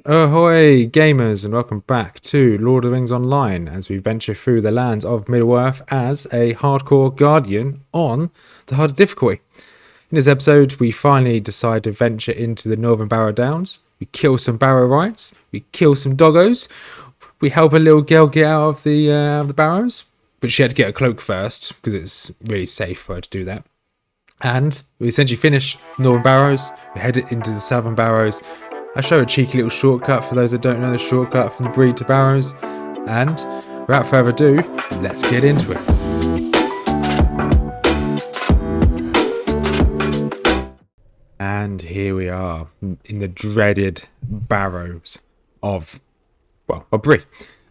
Ahoy, gamers, and welcome back to Lord of the Rings Online as we venture through the lands of Middle-earth as a hardcore guardian on the harder difficulty. In this episode, we finally decide to venture into the northern Barrow Downs. We kill some Barrow rights, we kill some doggos, we help a little girl get out of the barrows, but she had to get a cloak first because it's really safe for her to do that. And we essentially finish Northern Barrows, we head into the Southern Barrows. I show a cheeky little shortcut for those that don't know the shortcut from the Bree to Barrows. And without further ado, let's get into it. And here we are in the dreaded Barrows of Bree,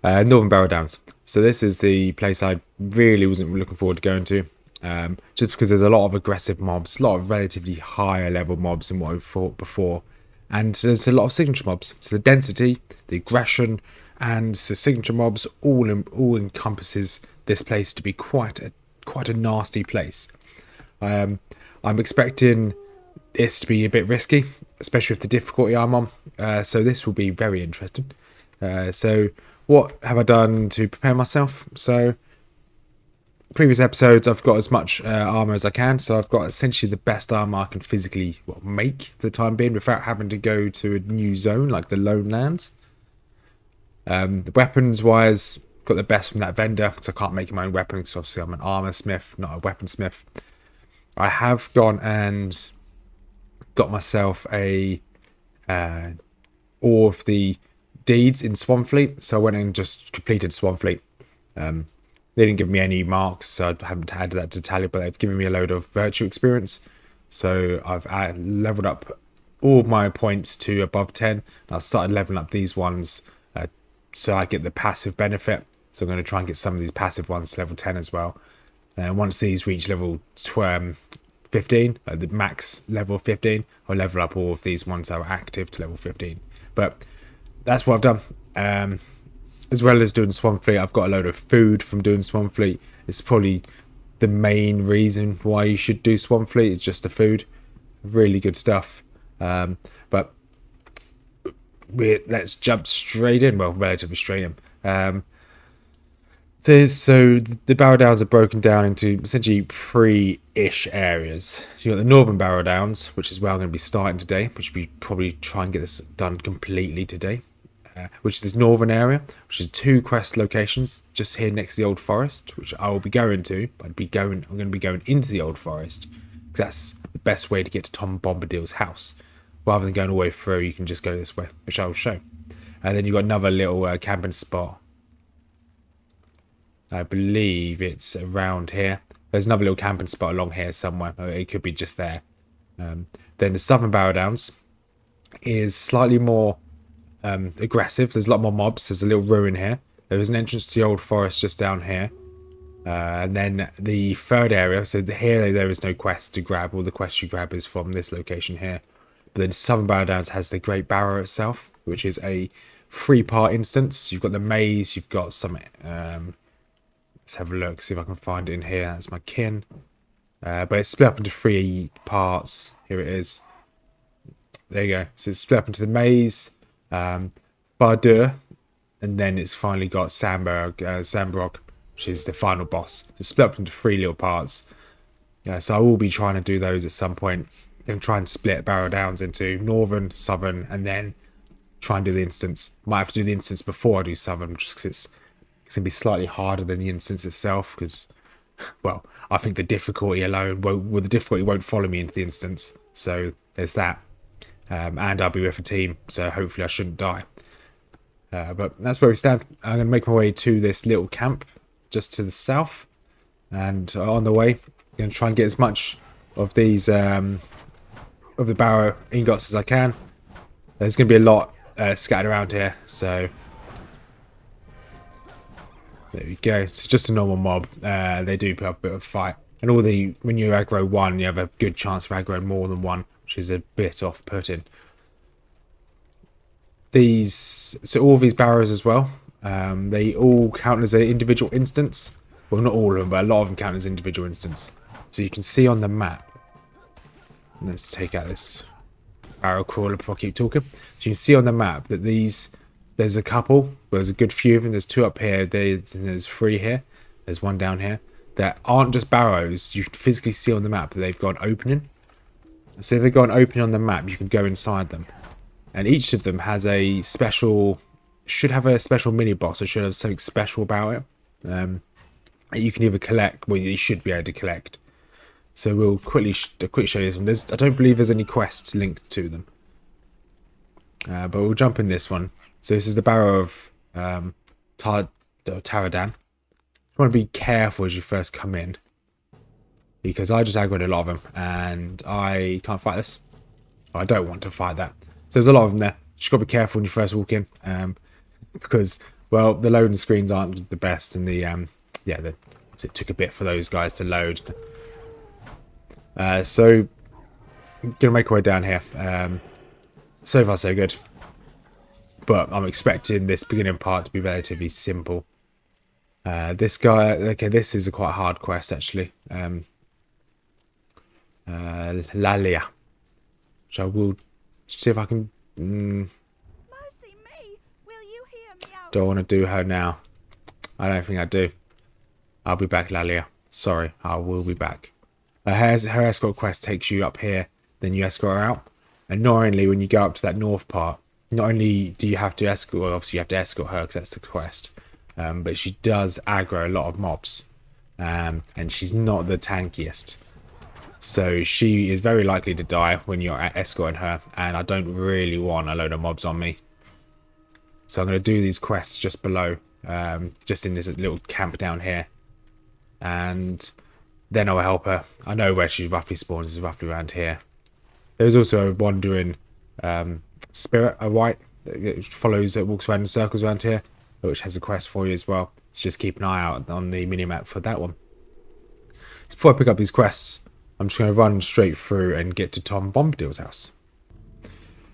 Northern Barrow Downs. So this is the place I really wasn't looking forward to going to. Just because there's a lot of aggressive mobs, a lot of relatively higher level mobs than what I've fought before. And there's a lot of signature mobs. So the density, the aggression, and the signature mobs all encompasses this place to be quite a nasty place. I'm expecting this to be a bit risky, especially with the difficulty I'm on. So this will be very interesting. So what have I done to prepare myself? So previous episodes, I've got as much armor as I can, so I've got essentially the best armor I can physically make for the time being without having to go to a new zone like the Lone Lands. The weapons wise, got the best from that vendor because I can't make my own weapons. So obviously I'm an armor smith, not a weaponsmith. I have gone and got myself all of the deeds in Swanfleet, so I went and just completed Swanfleet. They didn't give me any marks, so I haven't had that to tally, but they've given me a load of virtue experience. So I've leveled up all of my points to above 10. And I started leveling up these ones so I get the passive benefit. So I'm going to try and get some of these passive ones to level 10 as well. And once these reach level 15, the max level 15, I'll level up all of these ones that are active to level 15. But that's what I've done. As well as doing Swanfleet, I've got a load of food from doing Swanfleet. It's probably the main reason why you should do Swanfleet. It's just the food. Really good stuff. But let's jump straight in. Well, relatively straight in. So the Barrow Downs are broken down into essentially three-ish areas. You've got the Northern Barrow Downs, which is where I'm going to be starting today, which we probably try and get this done completely today. Which is this northern area, which is 2 quest locations just here next to the Old Forest, which I will be going to. I'm going to be going into the Old Forest because that's the best way to get to Tom Bombadil's house. Rather than going all the way through, you can just go this way, which I will show. And then you've got another little camping spot. I believe it's around here. There's another little camping spot along here somewhere. It could be just there. Then the Southern Barrow Downs is slightly more aggressive. There's a lot more mobs. There's a little ruin here. There is an entrance to the Old Forest just down here. And then the third area, so here there is no quest to grab. All the quests you grab is from this location here. But then Southern Barrow Downs has the Great Barrow itself, which is a 3-part instance. You've got the maze, you've got some let's have a look, see if I can find it in here. That's my kin. But it's split up into 3 parts. Here it is. There you go. So it's split up into the maze, Bardour, and then it's finally got Sambrog, which is the final boss. It's split up into 3 little parts. So I will be trying to do those at some point. I'm going to try and split Barrow Downs into Northern, Southern, and then try and do the instance. Might have to do the instance before I do Southern, just because it's going to be slightly harder than the instance itself, because, well, I think the difficulty alone, the difficulty won't follow me into the instance. So there's that. And I'll be with a team, so hopefully I shouldn't die. But that's where we stand. I'm going to make my way to this little camp just to the south. And on the way, I'm going to try and get as much of these, of the Barrow ingots as I can. There's going to be a lot scattered around here, so there we go. It's just a normal mob. They do put up a bit of a fight. And when you aggro one, you have a good chance for aggroing more than one, which is a bit off-putting. So all of these barrows as well, they all count as an individual instance. Well, not all of them, but a lot of them count as individual instance. So you can see on the map. Let's take out this barrel crawler before I keep talking. So you can see on the map that there's a couple. There's a good few of them. There's 2 up here. There's 3 here. There's 1 down here. That aren't just barrows. You can physically see on the map that they've got an opening. So if they've got an opening on the map, you can go inside them. And each of them has a special, should have a special mini boss, or should have something special about it. You can either collect, well, you should be able to collect. So we'll quickly show you this one. I don't believe there's any quests linked to them. But we'll jump in this one. So this is the Barrow of Faradan. You want to be careful as you first come in, because I just aggroed a lot of them and I can't fight this. I don't want to fight that. So there's a lot of them there. Just got to be careful when you first walk in, because, well, the loading screens aren't the best, and it took a bit for those guys to load. So gonna make our way down here. So far so good, but I'm expecting this beginning part to be relatively simple. This guy, okay, this is a quite hard quest actually. Lalia, which I will see if I can. Mercy me! Will you hear me out? Don't want to do her now. I don't think I do. I'll be back, Lalia. Sorry, I will be back. Her escort quest takes you up here, then you escort her out. And not only when you go up to that north part, not only do you have to escort, well, obviously you have to escort her because that's the quest, but she does aggro a lot of mobs, and she's not the tankiest. So she is very likely to die when you're escorting her, and I don't really want a load of mobs on me. So I'm going to do these quests just below, just in this little camp down here. And then I'll help her. I know where she roughly spawns, is roughly around here. There's also a wandering spirit, a white, that walks around in circles around here, which has a quest for you as well. So just keep an eye out on the minimap for that one. So before I pick up these quests, I'm just going to run straight through and get to Tom Bombadil's house.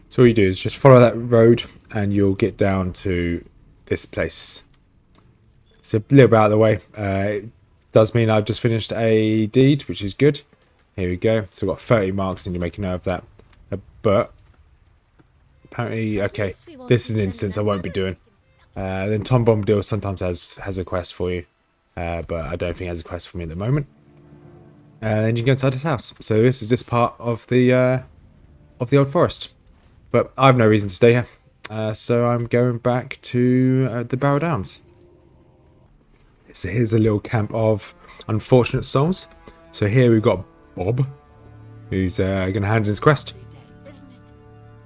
So all you do is just follow that road and you'll get down to this place. It's a little bit out of the way. It does mean I've just finished a deed, which is good. Here we go. So I've got 30 marks and you make a note of that. But apparently, okay, this is an instance I won't be doing. Then Tom Bombadil sometimes has a quest for you, but I don't think he has a quest for me at the moment. And then you can go inside his house. So this is this part of the old forest. But I have no reason to stay here, so I'm going back to the Barrow Downs. So here's a little camp of unfortunate souls. So here we've got Bob, who's going to hand in his quest.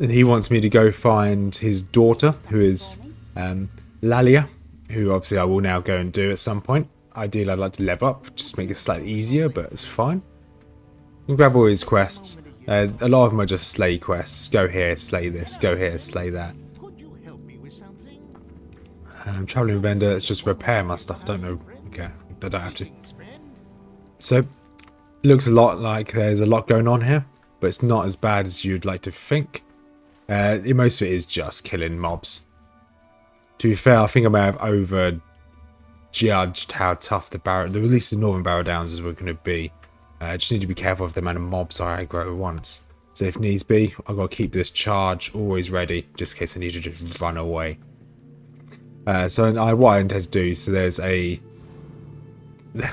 And he wants me to go find his daughter, who is Lalia, who obviously I will now go and do at some point. Ideally, I'd like to level up, just make it slightly easier, but it's fine. You can grab all his quests. A lot of them are just slay quests. Go here, slay this. Go here, slay that. Traveling vendor, let's just repair my stuff. Don't know. Okay, I don't have to. So, it looks a lot like there's a lot going on here, but it's not as bad as you'd like to think. Most of it is just killing mobs. To be fair, I think I may have overjudged how tough at least the Northern Barrow Downs were going to be. I just need to be careful of the amount of mobs I aggro at once. So if needs be, I've got to keep this charge always ready, just in case I need to just run away. What I intend to do, so there's a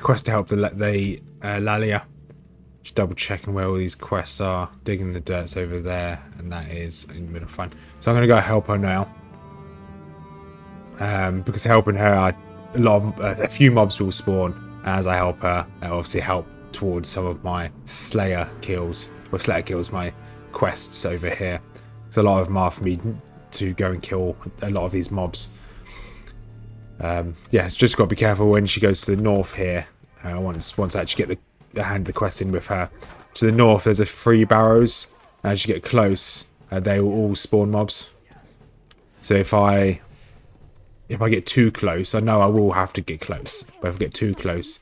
quest to help the Lalia. Just double checking where all these quests are. Digging the dirt's over there, and that is in the middle. Fine. So I'm going to go help her now. Because helping her, a few mobs will spawn as I help her. That'll obviously help towards some of my Slayer kills, my quests over here. So a lot of them are for me to go and kill a lot of these mobs. It's just got to be careful when she goes to the north here. Once I actually get the quest in with her. To the north, there's 3 barrows. And as you get close, they will all spawn mobs. So if I get too close, I know I will have to get close. But if I get too close,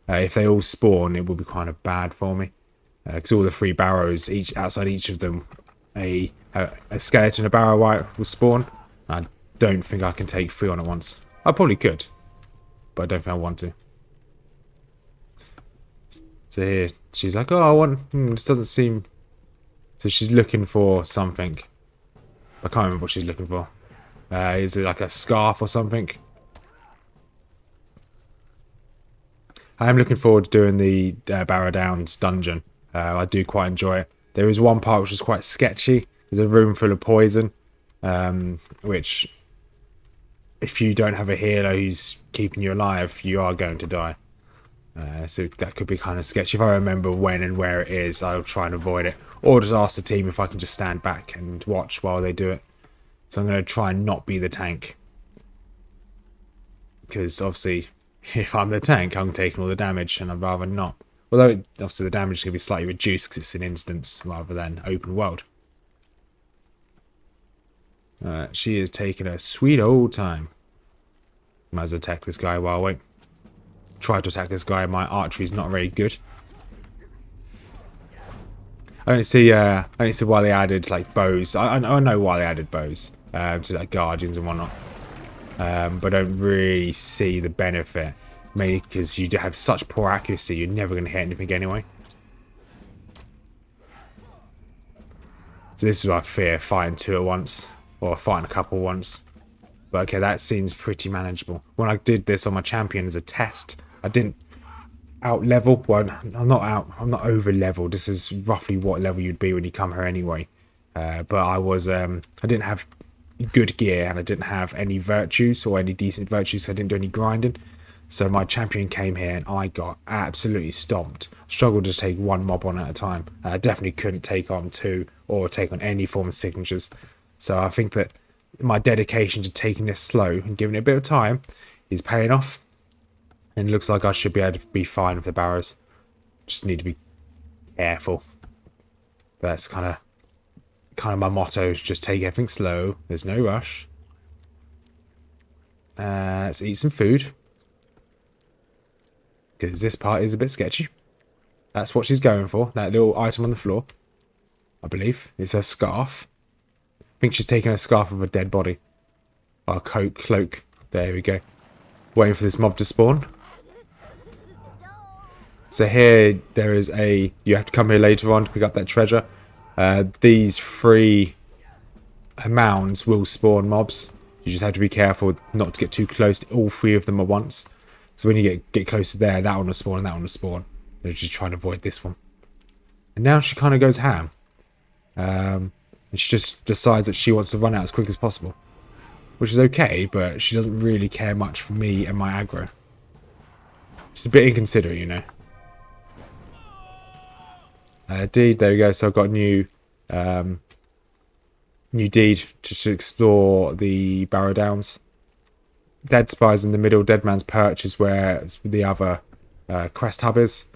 if they all spawn, it will be kind of bad for me. Because all the 3 barrows, outside each of them, a skeleton, a barrow white will spawn. I don't think I can take 3 on at once. I probably could, but I don't think I want to. So here, she's like, "Oh, this doesn't seem So she's looking for something. I can't remember what she's looking for. Is it like a scarf or something? I am looking forward to doing the Barrow Downs dungeon. I do quite enjoy it. There is one part which is quite sketchy. There's a room full of poison, which, if you don't have a healer who's keeping you alive, you are going to die. So that could be kind of sketchy. If I remember when and where it is, I'll try and avoid it. Or just ask the team if I can just stand back and watch while they do it. So I'm going to try and not be the tank. Because obviously, if I'm the tank, I'm taking all the damage, and I'd rather not. Although, obviously, the damage is going to be slightly reduced because it's an instance rather than open world. She is taking a sweet old time. Might as well attack this guy while I wait. Try to attack this guy. My archery is not very good. I don't see why they added like bows. I know why they added bows to like guardians and whatnot. But I don't really see the benefit. Mainly because you have such poor accuracy, you're never going to hit anything anyway. So this is what I fear, fighting two at once. Or fighting a couple once. But okay, that seems pretty manageable. When I did this on my champion as a test, I didn't out level. Well, I'm not over level. This is roughly what level you'd be when you come here anyway. But I didn't have good gear, and I didn't have any virtues or any decent virtues, so I didn't do any grinding. So my champion came here and I got absolutely stomped. Struggled to take one mob on at a time. I definitely couldn't take on two or take on any form of signatures. So I think that my dedication to taking this slow and giving it a bit of time is paying off. And it looks like I should be able to be fine with the barrows. Just need to be careful. But that's kind of my motto, is just take everything slow. There's no rush. Let's eat some food. Because this part is a bit sketchy. That's what she's going for. That little item on the floor. I believe. It's a scarf. I think she's taking a scarf of a dead body. Or a cloak. There we go. Waiting for this mob to spawn. So here there is you have to come here later on to pick up that treasure. These 3 mounds will spawn mobs. You just have to be careful not to get too close to all 3 of them at once. So when you get close to there, that one will spawn and that one will spawn. They're just trying to avoid this one. And now she kind of goes ham. And she just decides that she wants to run out as quick as possible. Which is okay, but she doesn't really care much for me and my aggro. She's a bit inconsiderate, you know. Deed, there we go. So I've got a new deed to explore the Barrow Downs. Dead Spies in the middle. Dead Man's Perch is where the other quest hub is.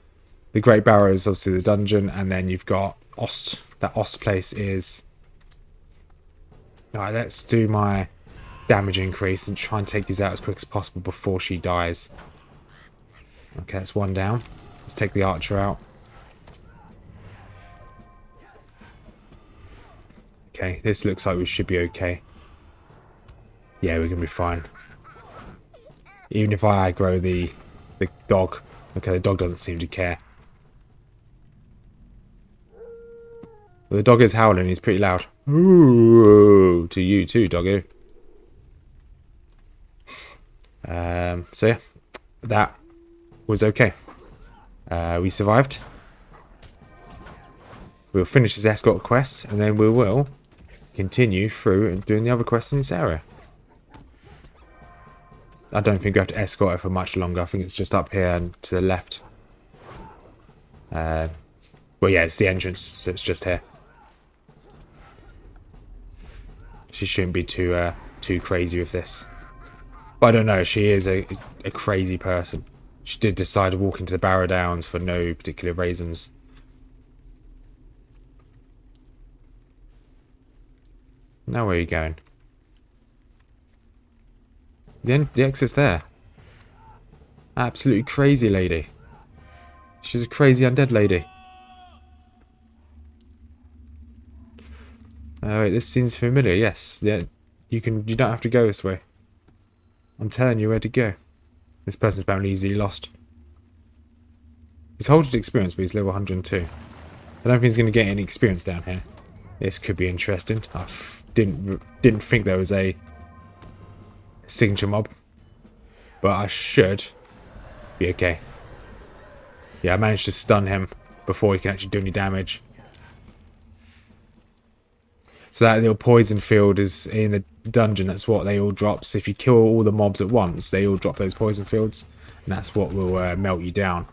The Great Barrow is obviously the dungeon, and then you've got Ost. That Ost place is... Alright, let's do my damage increase and try and take these out as quick as possible before she dies. Okay, that's one down. Let's take the archer out. Okay, this looks like we should be okay. Yeah, we're going to be fine. Even if I aggro the dog. Okay, the dog doesn't seem to care. Well, the dog is howling. He's pretty loud. Ooh, to you too, doggo. So yeah, that was okay. We survived. We'll finish this escort quest, and then we will continue through and doing the other quests in this area. I don't think we have to escort it for much longer. I think it's just up here and to the left. Well, yeah, it's the entrance, so it's just here. She shouldn't be too crazy with this. But I don't know, she is a crazy person. She did decide to walk into the Barrow Downs for no particular reasons. Now where are you going? The exit's there. Absolutely crazy lady. She's a crazy undead lady. Oh wait, this seems familiar. Yes, yeah. You don't have to go this way. I'm telling you where to go. This person's apparently easily lost. He's holding experience, but he's level 102. I don't think he's going to get any experience down here. This could be interesting. I didn't think there was a signature mob, but I should be okay. Yeah, I managed to stun him before he can actually do any damage. So that little poison field is in the dungeon. That's what they all drop. So if you kill all the mobs at once, they all drop those poison fields, and that's what will melt you down.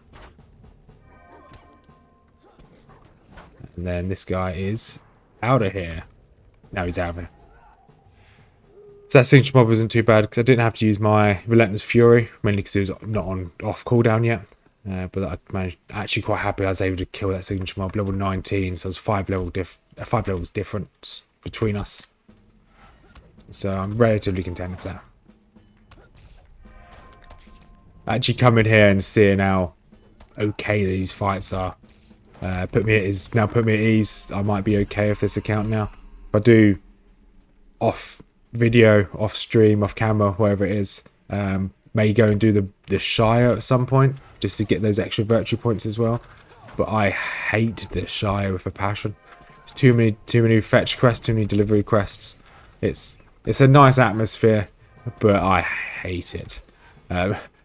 And then this guy is out of here. Now he's out of here. So that signature mob wasn't too bad because I didn't have to use my Relentless Fury, mainly because it was not on off cooldown yet. But I managed, actually quite happy I was able to kill that signature mob, level 19, so it was 5 levels difference between us. So I'm relatively content with that. Actually coming here and seeing how okay these fights are, put me at ease. I might be okay with this account now. If I do off video, off stream, off camera, wherever it is, may go and do the Shire at some point, just to get those extra virtue points as well. But I hate the Shire with a passion. It's too many fetch quests, too many delivery quests. It's a nice atmosphere, but I hate it.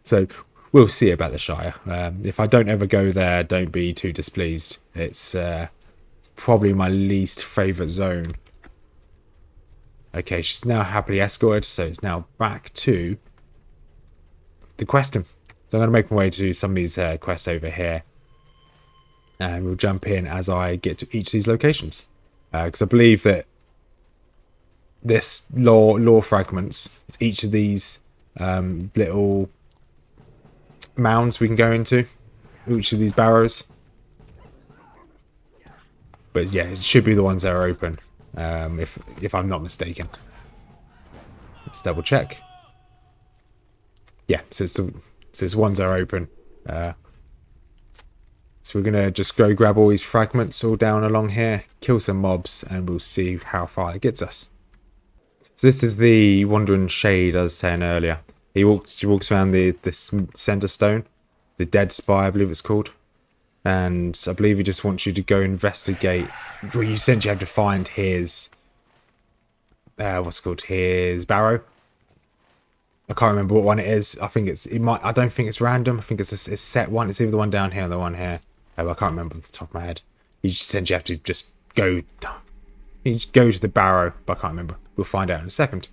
So we'll see about the Shire. If I don't ever go there, don't be too displeased. It's probably my least favourite zone. Okay, she's now happily escorted, so it's now back to the questing. So I'm going to make my way to some of these quests over here. And we'll jump in as I get to each of these locations. Because I believe that this lore fragments, it's each of these little mounds we can go into. Each of these barrows. But yeah, it should be the ones that are open. If I'm not mistaken. Let's double check. Yeah, so it's ones that are open. So we're going to just go grab all these fragments all down along here, kill some mobs, and we'll see how far it gets us. So this is the Wandering Shade I was saying earlier. He walks around this center stone, the Dead Spy, I believe it's called. And I believe he just wants you to go investigate. Well, you essentially have to find his his barrow. I can't remember what one it is. I don't think it's random. I think it's a set one. It's either the one down here or the one here. I can't remember off the top of my head. You just essentially have to just go. You just go to the barrow, but I can't remember. We'll find out in a second.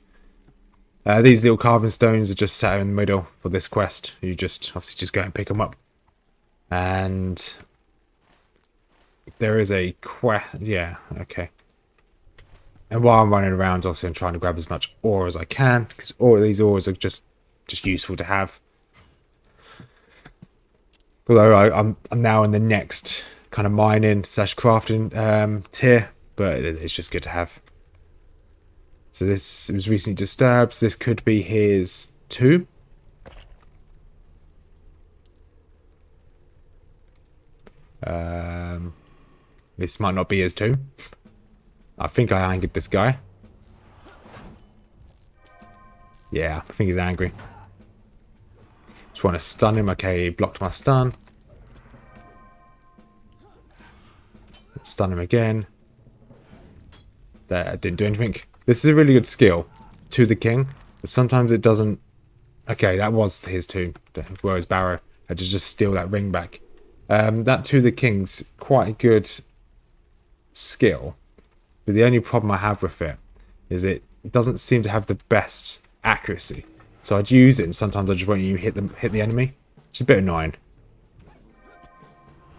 These little carving stones are just set in the middle for this quest. You just obviously just go and pick them up. And there is a quest. Yeah, okay. And while I'm running around, obviously I'm trying to grab as much ore as I can, because all of these ores are just useful to have. Although I'm now in the next kind of mining / crafting tier, but it's just good to have. So this was recently disturbed. So this could be his tomb. This might not be his tomb. I think I angered this guy. Yeah, I think he's angry. Just want to stun him. Okay, he blocked my stun. Stun him again. That didn't do anything. This is a really good skill. To the king. But sometimes it doesn't. Okay, that was his tomb. Where is Barrow? I just steal that ring back. That To the king's quite a good skill. But the only problem I have with it is it doesn't seem to have the best accuracy. So I'd use it and sometimes I just won't even hit the enemy. Which is a bit annoying.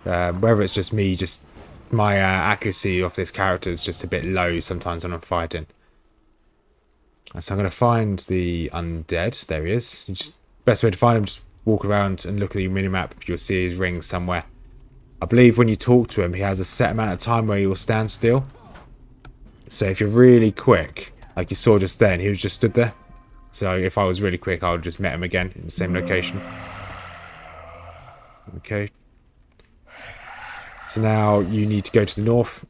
Whether it's just me, my accuracy of this character is just a bit low sometimes when I'm fighting. So I'm going to find the undead. There he is. Best way to find him, just walk around and look at your minimap. You'll see his ring somewhere. I believe when you talk to him, he has a set amount of time where he will stand still. So if you're really quick, like you saw just then, he was just stood there. So if I was really quick, I would just met him again in the same location. Okay. So now you need to go to the north.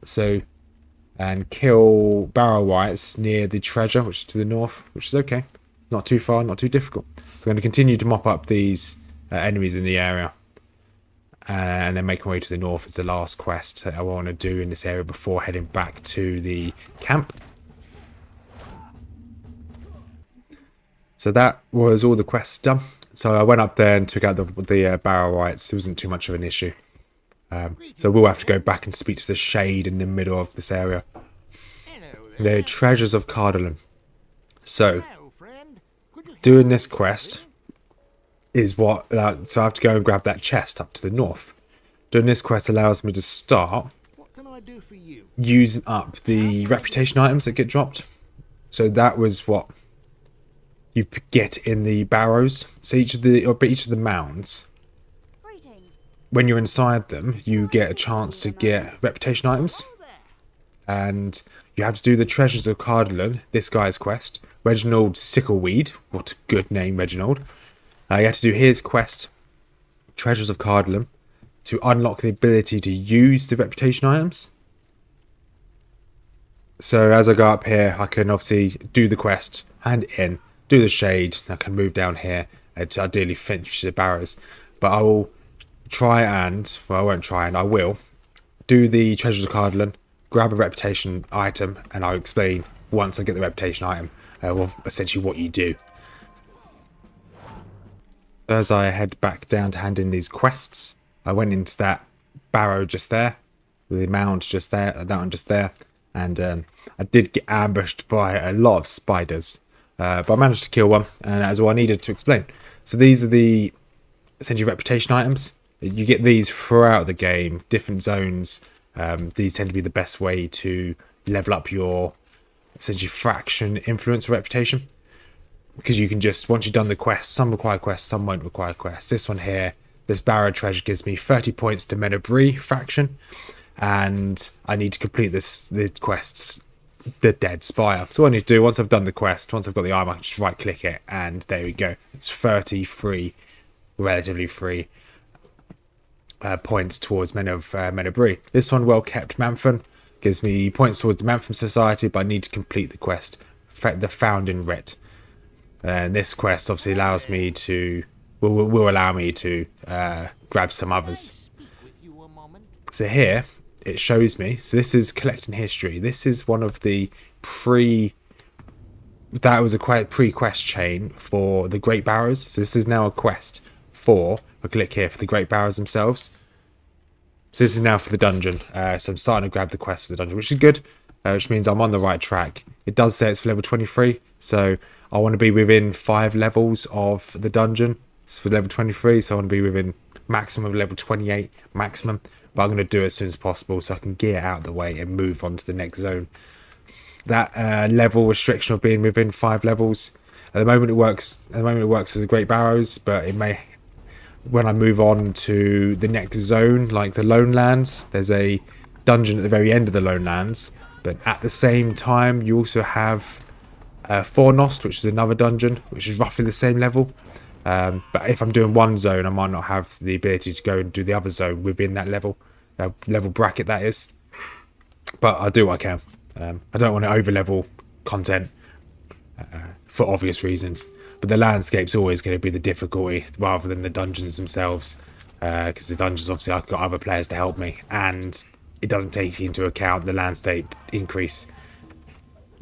And kill Barrow Wights near the treasure, which is to the north, which is okay. Not too far, not too difficult. So I'm going to continue to mop up these enemies in the area. and then make my way to the north is the last quest that I want to do in this area before heading back to the camp. So that was all the quests done. So I went up there and took out the barrow rights. It wasn't too much of an issue. So we'll have to go back and speak to the shade in the middle of this area. The treasures of Cardalum. So doing this quest is what, so I have to go and grab that chest up to the north. Doing this quest allows me to start using up the reputation items that get dropped. So that was what you get in the barrows. So each of the mounds, when you're inside them, you get a chance to get reputation items, and you have to do the treasures of Cardalum, this guy's quest. Reginald Sickleweed, what a good name, Reginald. You have to do his quest, treasures of Cardalum, to unlock the ability to use the reputation items. So as I go up here, I can obviously do the quest, hand it in, do the shade. I can move down here to ideally finish the barrows. But I will try and, well, I won't try and I will do the treasures of Cardalum, grab a reputation item, and I'll explain once I get the reputation item, well, essentially what you do. As I head back down to hand in these quests, I went into that barrow just there, the mound just there, that one just there, and I did get ambushed by a lot of spiders. But I managed to kill one, and that was all I needed to explain. So these are the essentially reputation items. You get these throughout the game, different zones. These tend to be the best way to level up your essentially fraction influence or reputation. Because you can just, once you've done the quest, some require quests, some won't require quests. This one here, this Barrow treasure gives me 30 points to Bree faction. And I need to complete the quests, the Dead Spire. So what I need to do, once I've done the quest, once I've got the item, I can just right click it, and there we go. It's 30 free, relatively free points towards Men of Bree. This one, Well Kept Mantham, gives me points towards the Mantham Society, but I need to complete the quest, the Founding Writ. And this quest obviously allows me to, will allow me to grab some others. So here, it shows me, so this is collecting history. This is one of the that was a pre-quest chain for the Great Barrows. So this is now a quest for, I'll click here for the Great Barrows themselves. So this is now for the dungeon. So I'm starting to grab the quest for the dungeon, which is good, which means I'm on the right track. It does say it's for level 23, so I want to be within 5 levels of the dungeon. It's for level 23, so I want to be within maximum level 28 maximum, but I'm going to do it as soon as possible so I can get it out of the way and move on to the next zone. That level restriction of being within 5 levels, at the moment it works. At the moment it works for the Great Barrows, but it may, when I move on to the next zone, like the Lone Lands, there's a dungeon at the very end of the Lone Lands, but at the same time you also have Fornost, which is another dungeon which is roughly the same level. But if I'm doing one zone, I might not have the ability to go and do the other zone within that level bracket, that is. But I'll do what I can. I don't want to over-level content for obvious reasons. But the landscape's always going to be the difficulty rather than the dungeons themselves. Because the dungeons, obviously, I've got other players to help me. And it doesn't take into account the landscape increase.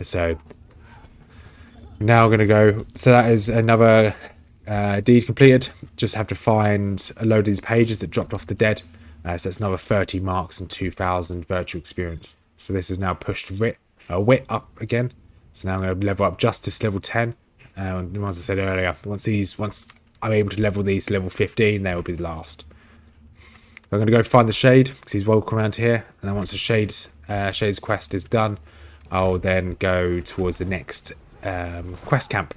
So now I'm going to go. So that is another deed completed. Just have to find a load of these pages that dropped off the dead. So that's another 30 marks and 2,000 virtual experience. So this is now pushed wit up again. So now I'm going to level up Justice level 10. And as I said earlier, once I'm able to level these to level 15, they will be the last. So I'm going to go find the Shade because he's welcome around here. And then once the Shade's quest is done, I'll then go towards the next quest camp.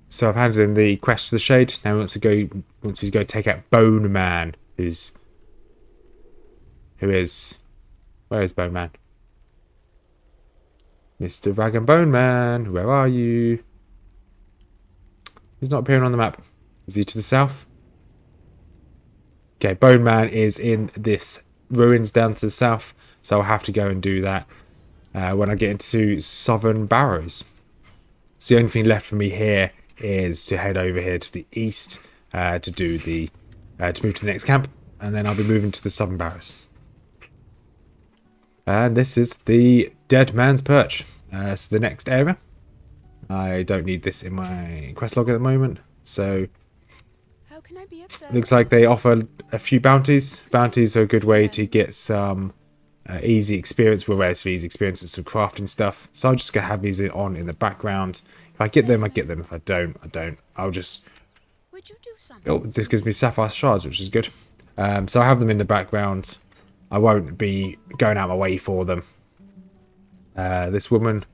So I've handed in the quest to the Shade. Now once we go take out Bone Man, where is Bone Man? Mr. Rag and Bone Man, where are you? He's not appearing on the map. Is he to the south? Okay, Bone Man is in this ruins down to the south, so I'll have to go and do that when I get into Southern Barrows. So the only thing left for me here is to head over here to the east to do the to move to the next camp, and then I'll be moving to the Southern Barrows. And this is the Dead Man's Perch. It's the next area. I don't need this in my quest log at the moment, so How can I be of service? looks like they offer a few bounties. Bounties are a good way to get some easy experience, well, relatively easy experiences, some crafting stuff. So I'm just gonna have these on in the background. If I get them, I get them. If I don't, I don't. I'll just. Would you do something? Oh, this gives me sapphire shards, which is good. So I have them in the background. I won't be going out my way for them. This woman,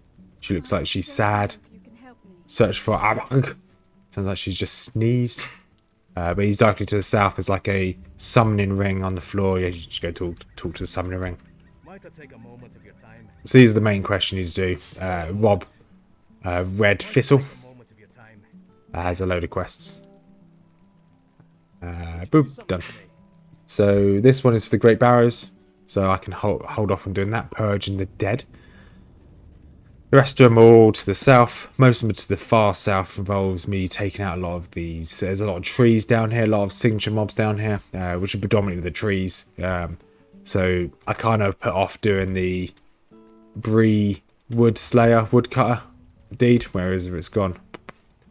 she looks like she's sad. You can help me. Search for Abode. Sounds like she's just sneezed. But he's directly to the south. There's like a summoning ring on the floor. Yeah, you just go talk to the summoning ring. Might I take a moment of your time? So these are the main quests you need to do. Rob Red Thistle A moment of your time. has a load of quests. Boop, done. So this one is for the Great Barrows. So I can hold off on doing that. Purging the dead. The rest of them are all to the south. Most of them are to the far south. Involves me taking out a lot of these. There's a lot of trees down here. A lot of signature mobs down here. Which are predominantly the trees. So I kind of put off doing the Bree Wood Slayer, Woodcutter deed. Where is it's gone?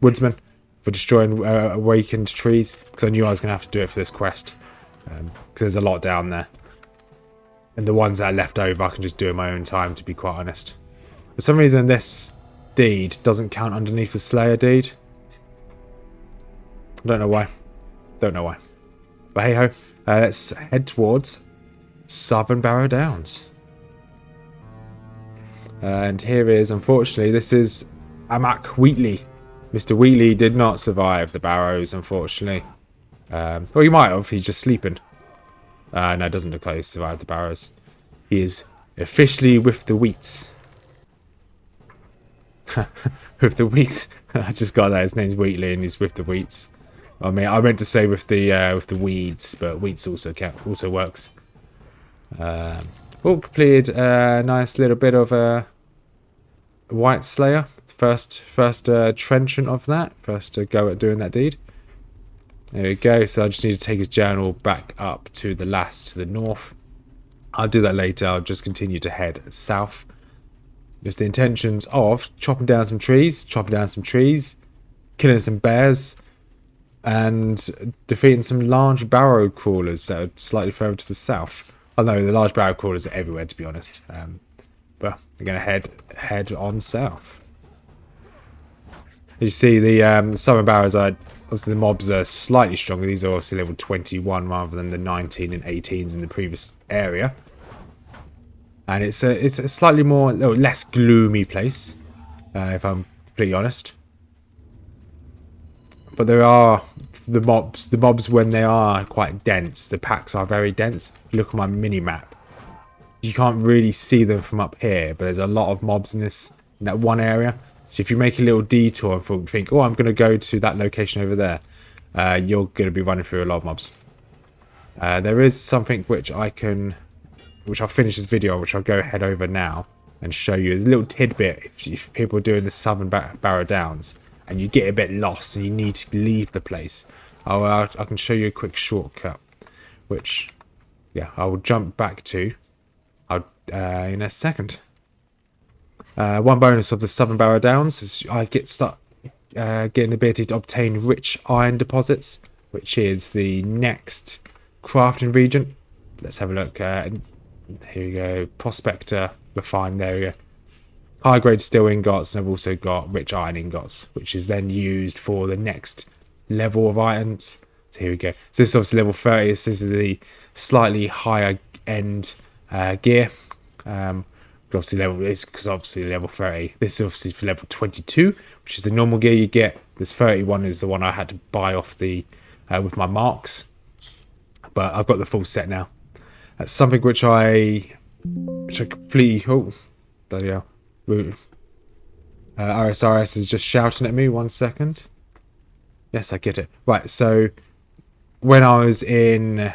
Woodsman. For destroying awakened trees. Because I knew I was going to have to do it for this quest. Because there's a lot down there. And the ones that are left over I can just do in my own time, to be quite honest. For some reason this deed doesn't count underneath the Slayer deed. I don't know why. Don't know why. But hey ho. Let's head towards Southern Barrow Downs. And here is, unfortunately, this is Mr Wheatley. Mr Wheatley did not survive the Barrows, unfortunately. Well, he might have. He's just sleeping. No, it doesn't look like he survived the Barrows. He is officially with the Wheats. With the Wheats. I just got that. His name's Wheatley and he's with the Wheats. I mean, I meant to say with the weeds, but Wheats also works. All completed a nice little bit of White Slayer. First trenchant of that. First go at doing that deed. There we go. So I just need to take his journal back up to the north. I'll do that later. I'll just continue to head south with the intentions of chopping down some trees, killing some bears, and defeating some large barrow crawlers that are slightly further to the south. Oh no, the large barrow crawlers are everywhere, to be honest. But we're going to head on south. You see, the Southern Barrows are obviously the mobs are slightly stronger. These are obviously level 21 rather than the 19 and 18s in the previous area. And it's a slightly more, less gloomy place, if I'm completely honest. But there are the mobs when they are quite dense. The packs are very dense. Look at my mini map. You can't really see them from up here, but there's a lot of mobs in that one area. So if you make a little detour and think, oh, I'm going to go to that location over there, you're going to be running through a lot of mobs. There is something which I'll finish this video, which I'll go head over now and show you. There's a little tidbit if people are doing the Southern Barrow Downs and you get a bit lost and you need to leave the place. I can show you a quick shortcut, which, yeah, I will jump back to in a second. One bonus of the Southern Barrow Downs is I getting the ability to obtain rich iron deposits, which is the next crafting region. Let's have a look. Here we go. Prospector, refined area. High grade steel ingots, and I've also got rich iron ingots, which is then used for the next level of items. So here we go. So this is obviously level 30. This is the slightly higher end gear. But obviously level 30. This is obviously for level 22, which is the normal gear you get. This 31 is the one I had to buy off the with my marks. But I've got the full set now. That's something which I completely... Oh, bloody hell. RSRS is just shouting at me. 1 second. Yes, I get it. Right, so when I was in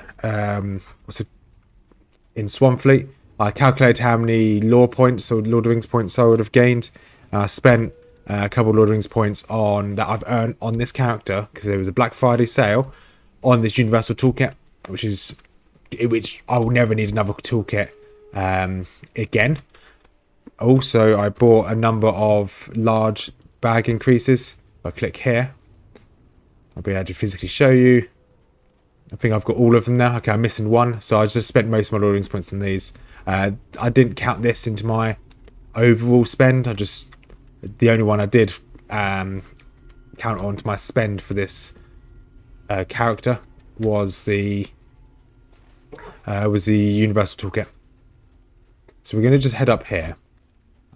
Swanfleet, I calculated how many lore points or Lord of the Rings points I would have gained. I spent a couple of Lord of the Rings points on that I've earned on this character because there was a Black Friday sale. on this universal toolkit, which I will never need another toolkit again. Also, I bought a number of large bag increases. If I click here, I'll be able to physically show you. I think I've got all of them now. Okay, I'm missing one, so I just spent most of my loyalty points on these. I didn't count this into my overall spend. The only one I did count onto my spend for this character was the universal toolkit. So we're going to just head up here.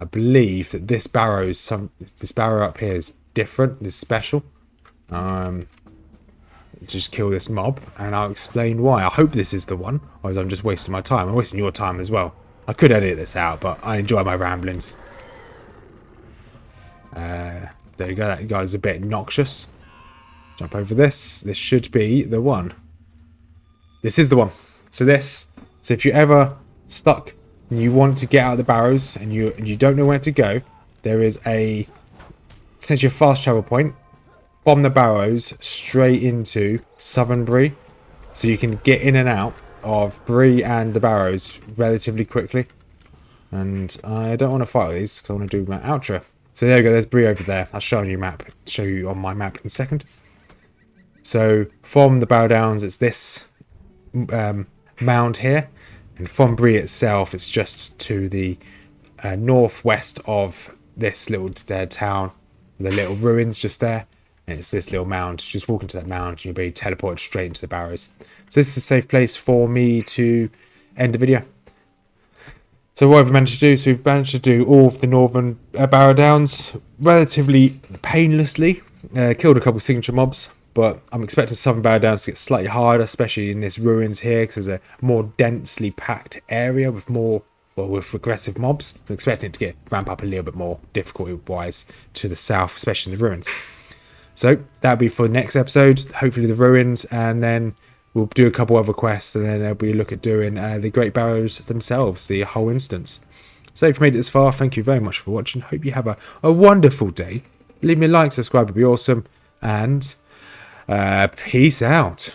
I believe that this barrow up here is different. It's special. Just kill this mob, and I'll explain why. I hope this is the one, otherwise I'm just wasting my time. I'm wasting your time as well. I could edit this out, but I enjoy my ramblings. There you go. That guy's a bit noxious. Jump over this. This should be the one. This is the one. So if you're ever stuck and you want to get out of the barrows and you don't know where to go, there is essentially a fast travel point from the barrows straight into southern Bree, so you can get in and out of Bree and the barrows relatively quickly. And I don't want to fight with these because I want to do my outro. So there we go. There's Bree over there. I'll show you on my map in a second. So from the Barrow Downs, it's this mound here, and from Bree itself, it's just to the northwest of this little town, the little ruins just there. And it's this little mound. Just walk into that mound and you'll be teleported straight into the barrows. So this is a safe place for me to end the video. So what we've managed to do, so we've managed to do all of the northern Barrow Downs relatively painlessly. Killed a couple of signature mobs, but I'm expecting southern Barrow Downs to get slightly harder, especially in this ruins here, because there's a more densely packed area with with aggressive mobs. So I'm expecting it to ramp up a little bit more difficulty-wise to the south, especially in the ruins. So that'll be for the next episode, hopefully the ruins, and then we'll do a couple other quests, and then we look at doing the Great Barrows themselves, the whole instance. So if you made it this far, thank you very much for watching. Hope you have a wonderful day. Leave me a like, subscribe would be awesome, and peace out.